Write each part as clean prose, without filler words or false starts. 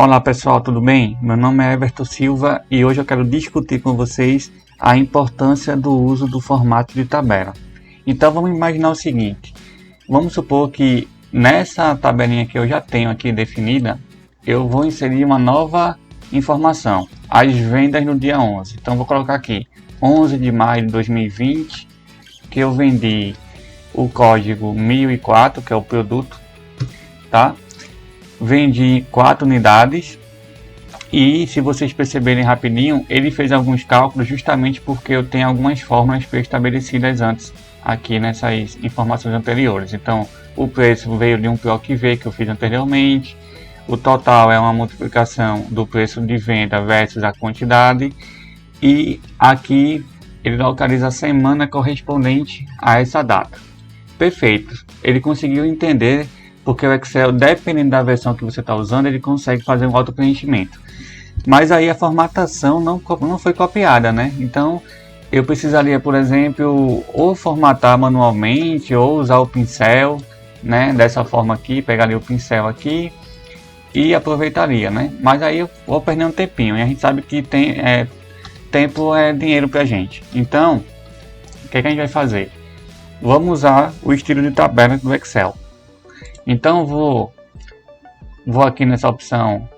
Olá pessoal, tudo bem? Meu nome é Everton Silva e hoje eu quero discutir com vocês a importância do uso do formato de tabela. Então vamos imaginar o seguinte, vamos supor que nessa tabelinha que eu já tenho aqui definida, eu vou inserir uma nova informação, as vendas no dia 11. Então vou colocar aqui 11 de maio de 2020, que eu vendi o código 1004, que é o produto, tá? Vendi 4 unidades e, se vocês perceberem rapidinho, ele fez alguns cálculos justamente porque eu tenho algumas fórmulas pré-estabelecidas antes aqui nessas informações anteriores. Então o preço veio de um POQ que eu fiz anteriormente, o total é uma multiplicação do preço de venda versus a quantidade, e aqui ele localiza a semana correspondente a essa data. Perfeito, ele conseguiu entender, porque o Excel, dependendo da versão que você está usando, ele consegue fazer um auto-preenchimento. Mas aí a formatação não foi copiada, né? Então eu precisaria, por exemplo, ou formatar manualmente, ou usar o pincel, né? Dessa forma aqui, pegaria o pincel aqui e aproveitaria, né? Mas aí eu vou perder um tempinho, e a gente sabe que tempo é dinheiro pra gente. Então, o que a gente vai fazer? Vamos usar o estilo de tabela do Excel. Então vou aqui nessa opção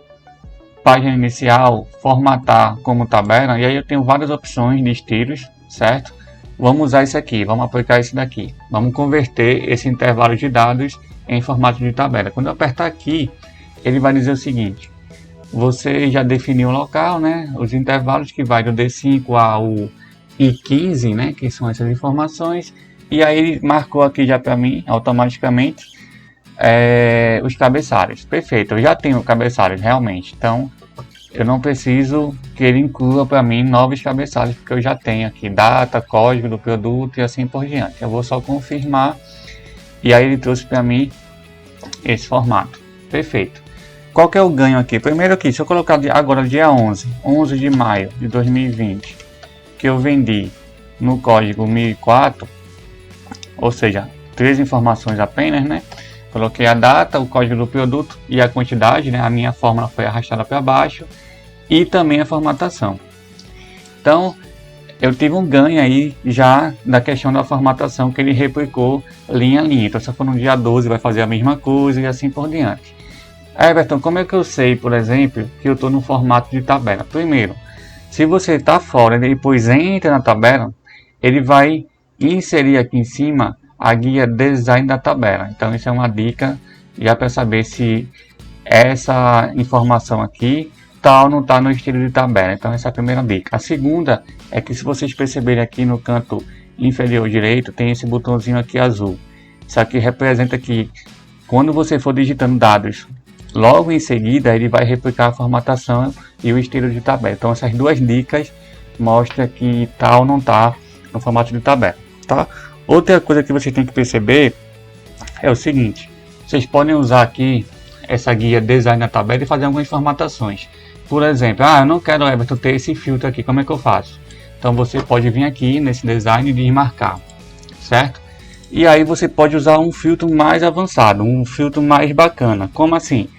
página inicial, formatar como tabela, e aí eu tenho várias opções de estilos, certo? Vamos usar isso aqui, vamos aplicar isso daqui, vamos converter esse intervalo de dados em formato de tabela. Quando eu apertar aqui, ele vai dizer o seguinte: você já definiu o local, né? Os intervalos que vai do D5 ao I15, né? Que são essas informações, e aí ele marcou aqui já para mim automaticamente os cabeçalhos. Perfeito, eu já tenho cabeçalhos realmente, então eu não preciso que ele inclua para mim novos cabeçalhos, porque eu já tenho aqui data, código do produto e assim por diante. Eu vou só confirmar e aí ele trouxe para mim esse formato. Perfeito. Qual que é o ganho aqui? Primeiro aqui, se eu colocar agora dia 11 de maio de 2020, que eu vendi no código 1004, ou seja, 3 informações apenas, né? Coloquei a data, o código do produto e a quantidade, né? A minha fórmula foi arrastada para baixo e também a formatação. Então, eu tive um ganho aí já da questão da formatação, que ele replicou linha a linha. Então, se eu for no dia 12, vai fazer a mesma coisa e assim por diante. Everton, como é que eu sei, por exemplo, que eu estou no formato de tabela? Primeiro, se você está fora e depois entra na tabela, ele vai inserir aqui em cima a guia design da tabela. Então isso é uma dica já para saber se essa informação aqui está ou não está no estilo de tabela. Então essa é a primeira dica. A segunda é que, se vocês perceberem aqui no canto inferior direito, tem esse botãozinho aqui azul. Isso aqui representa que quando você for digitando dados, logo em seguida ele vai replicar a formatação e o estilo de tabela. Então essas duas dicas mostram que está ou não está no formato de tabela, tá? Outra coisa que você tem que perceber é o seguinte: vocês podem usar aqui essa guia design da tabela e fazer algumas formatações. Por exemplo, eu não quero, Everton, ter esse filtro aqui, como é que eu faço? Então você pode vir aqui nesse design e desmarcar, certo? E aí você pode usar um filtro mais avançado, um filtro mais bacana. Como assim?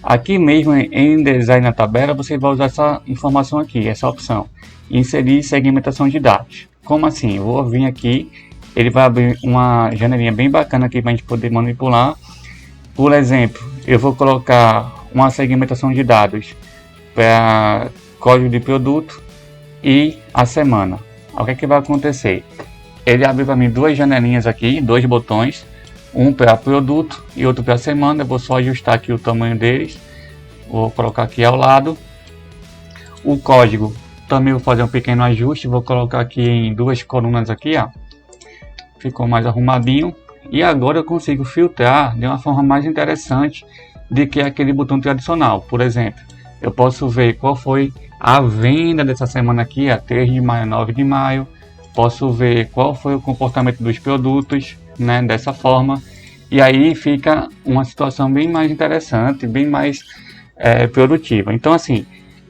Aqui mesmo em design na tabela, você vai usar essa informação aqui, essa opção, inserir segmentação de dados. Como assim? Eu vou vir aqui, ele vai abrir uma janelinha bem bacana aqui para a gente poder manipular. Por exemplo, eu vou colocar uma segmentação de dados para código de produto e a semana. O que é que vai acontecer? Ele abre para mim duas janelinhas aqui, dois botões, um para produto e outro para semana. Eu vou só ajustar aqui o tamanho deles, vou colocar aqui ao lado. O código também vou fazer um pequeno ajuste, vou colocar aqui em duas colunas aqui, ó. Ficou mais arrumadinho, e agora eu consigo filtrar de uma forma mais interessante do que aquele botão tradicional. Por exemplo, eu posso ver qual foi a venda dessa semana aqui, 3 de maio, 9 de maio. Posso ver qual foi o comportamento dos produtos, né, dessa forma. E aí fica uma situação bem mais interessante, bem mais produtiva. Então assim,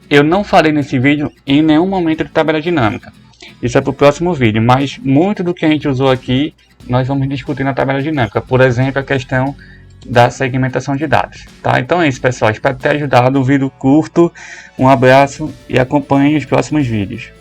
eu não falei nesse vídeo em nenhum momento de tabela dinâmica. Isso é para o próximo vídeo, mas muito do que a gente usou aqui nós vamos discutir na tabela dinâmica. Por exemplo, a questão da segmentação de dados. Tá? Então é isso, pessoal. Espero ter ajudado. Um vídeo curto. Um abraço e acompanhe os próximos vídeos.